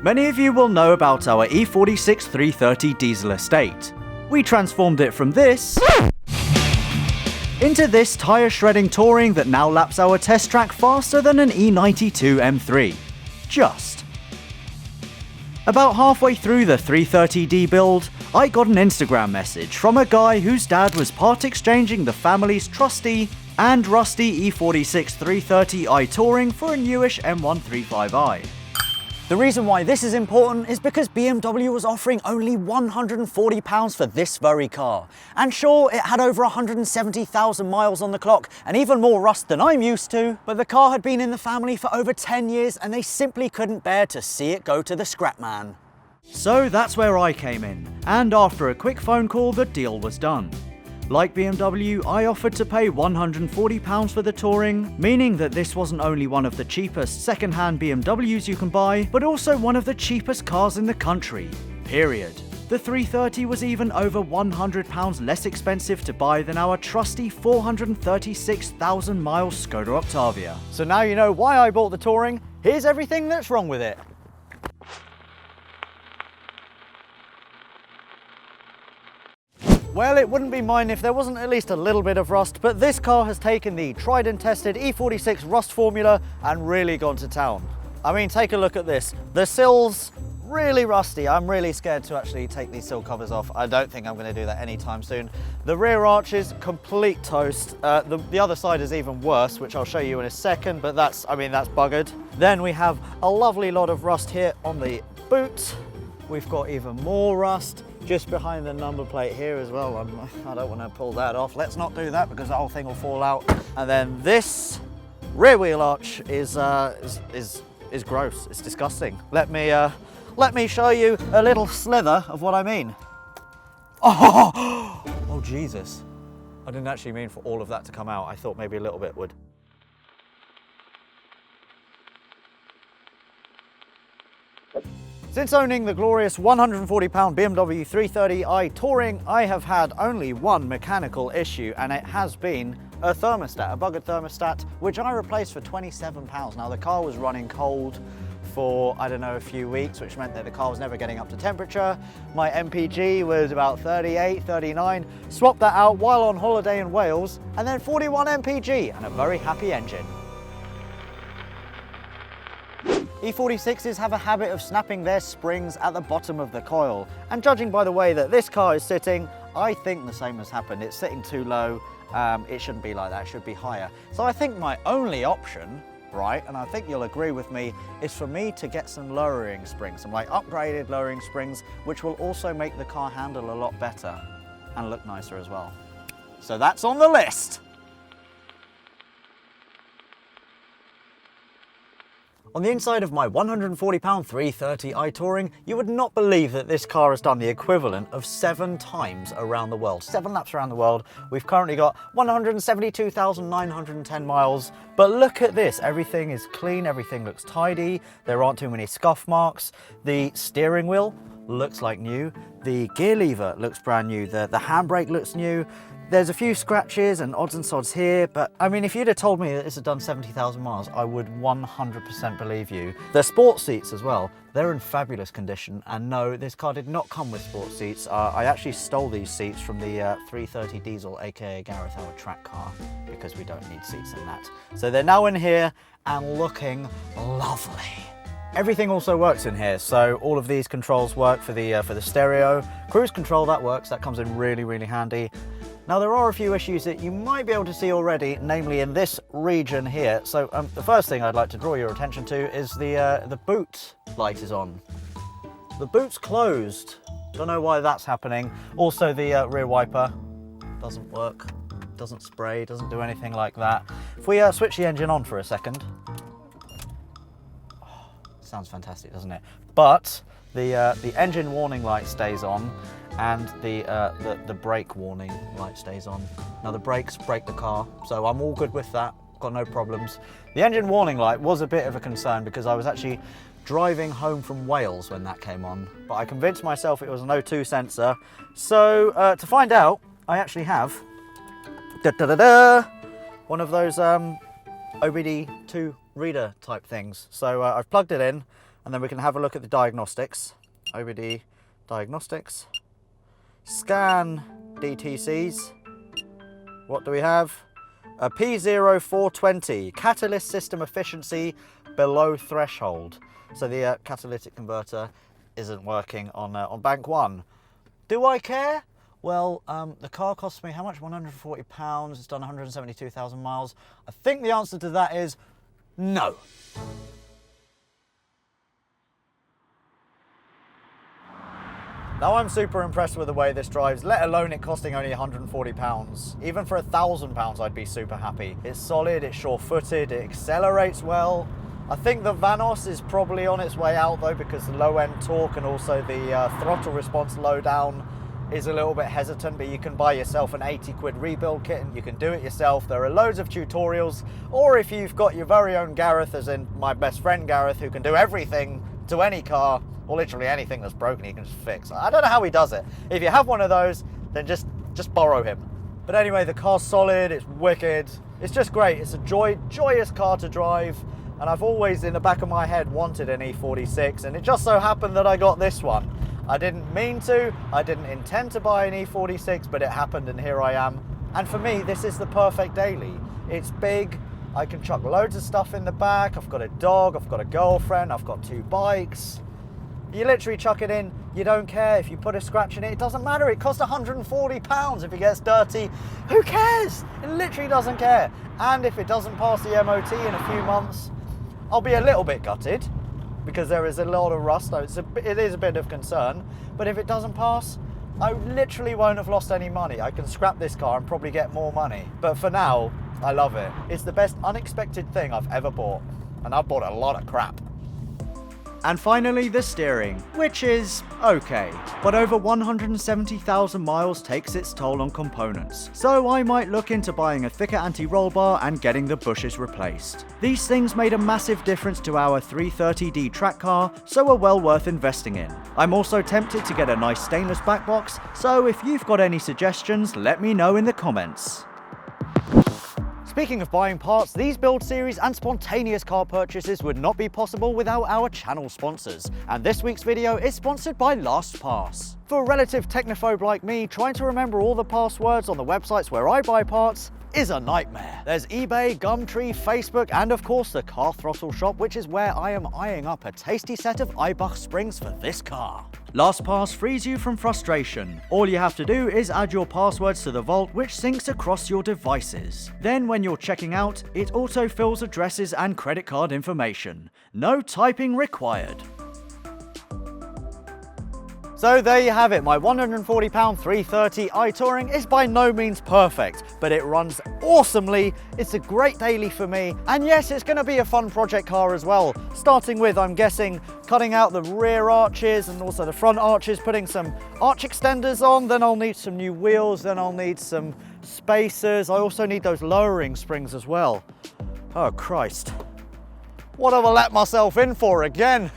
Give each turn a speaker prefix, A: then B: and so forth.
A: Many of you will know about our E46 330 diesel estate. We transformed it from this into this tyre shredding touring that now laps our test track faster than an E92 M3. Just. About halfway through the 330D build, I got an Instagram message from a guy whose dad was part exchanging the family's trusty and rusty E46 330i touring for a newish M135i. The reason why this is important is because BMW was offering only £140 for this very car. And sure, it had over 170,000 miles on the clock and even more rust than I'm used to, but the car had been in the family for over 10 years and they simply couldn't bear to see it go to the scrap man. So that's where I came in, and after a quick phone call, the deal was done. Like BMW, I offered to pay £140 for the touring, meaning that this wasn't only one of the cheapest second-hand BMWs you can buy, but also one of the cheapest cars in the country, period. The 330 was even over £100 less expensive to buy than our trusty 436,000 mile Skoda Octavia. So now you know why I bought the touring, here's everything that's wrong with it. Well, it wouldn't be mine if there wasn't at least a little bit of rust, but this car has taken the tried and tested E46 rust formula and really gone to town. I mean, take a look at this. The sills, really rusty. I'm really scared to actually take these sill covers off. I don't think I'm going to do that anytime soon. The rear arches, complete toast. The other side is even worse, which I'll show you in a second, but that's buggered. Then we have a lovely lot of rust here on the boot. We've got even more rust just behind the number plate here as well. I don't want to pull that off. Let's not do that because the whole thing will fall out. And then this rear wheel arch is gross. It's disgusting. Let me show you a little slither of what I mean. Oh Jesus! I didn't actually mean for all of that to come out. I thought maybe a little bit would. Since owning the glorious £140 BMW 330i Touring, I have had only one mechanical issue, and it has been a thermostat, a buggered thermostat, which I replaced for £27. Now the car was running cold for, I don't know, a few weeks, which meant that the car was never getting up to temperature. My MPG was about 38, 39, swapped that out while on holiday in Wales, and then 41 MPG and a very happy engine. E46s have a habit of snapping their springs at the bottom of the coil, and judging by the way that this car is sitting, I think the same has happened. It's sitting too low. It shouldn't be like that, it should be higher. So I think my only option, right, and I think you'll agree with me, is for me to get some lowering springs, some like upgraded lowering springs, which will also make the car handle a lot better and look nicer as well. So that's on the list. On the inside of my £140 330i Touring, you would not believe that this car has done the equivalent of 7 times around the world. 7 laps around the world. We've currently got 172,910 miles, but look at this. Everything is clean, everything looks tidy, there aren't too many scuff marks. The steering wheel looks like new, the gear lever looks brand new, the handbrake looks new. There's a few scratches and odds and sods here, but I mean, if you'd have told me that this had done 70,000 miles, I would 100% believe you. The sport seats as well, they're in fabulous condition, and no, this car did not come with sport seats. I actually stole these seats from the 330 diesel, aka Gareth, our track car, because we don't need seats in that. So they're now in here and looking lovely. Everything also works in here, so all of these controls work for the stereo. Cruise control, that works, that comes in really, really handy. Now there are a few issues that you might be able to see already, namely in this region here. So the first thing I'd like to draw your attention to is the boot light is on. The boot's closed. Don't know why that's happening. Also the rear wiper doesn't work, doesn't spray, doesn't do anything like that. If we switch the engine on for a second. Oh, sounds fantastic, doesn't it? But the engine warning light stays on, and the brake warning light stays on. Now the brakes brake the car, so I'm all good with that, got no problems. The engine warning light was a bit of a concern because I was actually driving home from Wales when that came on, but I convinced myself it was an O2 sensor. So to find out, I actually have one of those OBD2 reader type things. So I've plugged it in, and then we can have a look at the diagnostics. OBD diagnostics. Scan DTCs. What do we have? A P0420, catalyst system efficiency below threshold. So the catalytic converter isn't working on bank 1. Do I care? Well, the car cost me how much? £140. It's done 172,000 miles. I think the answer to that is no. Now I'm super impressed with the way this drives, let alone it costing only £140. Even for £1,000 I'd be super happy. It's solid, it's sure-footed, it accelerates well. I think the Vanos is probably on its way out though, because the low-end torque and also the throttle response low-down is a little bit hesitant, but you can buy yourself an 80 quid rebuild kit and you can do it yourself. There are loads of tutorials, or if you've got your very own Gareth, as in my best friend Gareth, who can do everything to any car, or literally anything that's broken he can just fix. I don't know how he does it. If you have one of those, then just borrow him. But anyway, the car's solid, it's wicked, it's just great. It's a joyous car to drive, and I've always in the back of my head wanted an E46, and it just so happened that I got this one. I didn't mean to, I didn't intend to buy an E46, but it happened and here I am. And for me, this is the perfect daily. It's big, I can chuck loads of stuff in the back, I've got a dog, I've got a girlfriend, I've got 2 bikes. You literally chuck it in, you don't care. If you put a scratch in it, it doesn't matter. It costs £140. If it gets dirty, who cares? It literally doesn't care. And if it doesn't pass the MOT in a few months, I'll be a little bit gutted, because there is a lot of rust, so it is a bit of concern. But if it doesn't pass, I literally won't have lost any money. I can scrap this car and probably get more money. But for now, I love it. It's the best unexpected thing I've ever bought. And I've bought a lot of crap. And finally, the steering, which is okay, but over 170,000 miles takes its toll on components, so I might look into buying a thicker anti-roll bar and getting the bushes replaced. These things made a massive difference to our 330d track car, so are well worth investing in. I'm also tempted to get a nice stainless back box, so if you've got any suggestions, let me know in the comments. Speaking of buying parts, these build series and spontaneous car purchases would not be possible without our channel sponsors, and this week's video is sponsored by LastPass. For a relative technophobe like me, trying to remember all the passwords on the websites where I buy parts is a nightmare. There's eBay, Gumtree, Facebook, and of course the Car Throttle shop, which is where I am eyeing up a tasty set of Eibach springs for this car. LastPass frees you from frustration. All you have to do is add your passwords to the vault, which syncs across your devices. Then when you're checking out, it autofills addresses and credit card information. No typing required. So there you have it, my £140 330i Touring is by no means perfect, but it runs awesomely, it's a great daily for me, and yes, it's going to be a fun project car as well, starting with, I'm guessing, cutting out the rear arches and also the front arches, putting some arch extenders on, then I'll need some new wheels, then I'll need some spacers, I also need those lowering springs as well. Oh Christ, what have I let myself in for again?